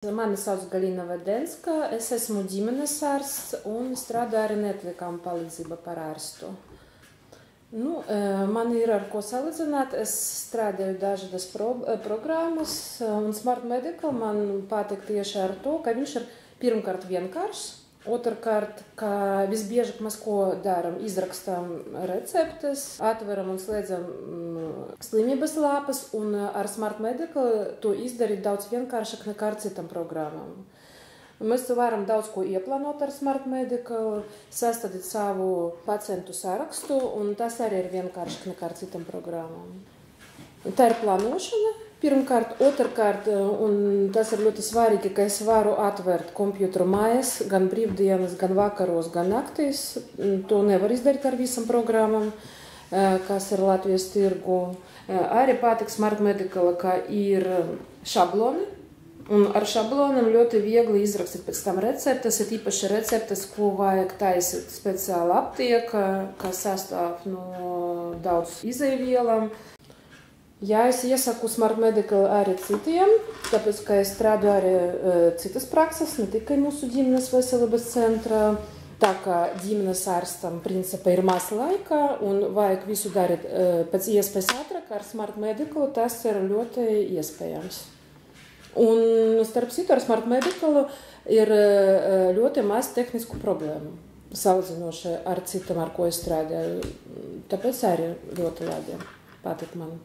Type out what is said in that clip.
Mani sauc Galina Vedenska, es esmu ģimenes ārsts un strādāju arī neatliekama palīdzība par ārstu. Man ir ar ko salīdzināt. Es strādāju dažādas programmas, un Smart Medical man patīk tieši ar to, ka viņš ir pirmkārt vienkāršs, otrkārt, ka visbiežāk mēs ko darām, izrakstam receptes, atveram un slēdzam slimības lapas, un ar Smart Medical to izdarīt daudz vienkāršāk nekā ar citām programmām. Mēs varam daudz ko ieplānot ar Smart Medical, sastādīt savu pacientu sarakstu, un tas arī ir vienkāršāk nekā ar citām programmām. Tā ir plānošana. Pirmkārt, otrkārt, un tas ir ļoti svarīgi, ka es varu atvērt kompjuteru mājās, gan brīvdienas, gan vakaros, gan naktīs. To nevar izdarīt ar visam programmām, kas ir Latvijas tirgu. Arī patīk Smart Medical, ka ir šabloni, un ar šabloniem ļoti viegli izrakstīt pēc tam receptes, ir īpaši receptes, ko vajag taisīt speciāla aptieka, kas sastāv no daudz izēvielām. Jā, es iesaku Smart Medical arī citiem, tāpēc, ka es strādāju arī citas prakses, ne tikai mūsu ģimenes veselības centrā. Tā kā ģimenes ārstam principā ir maz laika un vajag visu darīt pēc iespējas ātrāk, ar Smart Medical tas ir ļoti iespējams. Un starp citu ar Smart Medical ir ļoti maz tehnisku problēmu, salīdzinoši ar citām, ar ko es strādāju. Tāpēc arī ļoti labi patīk man.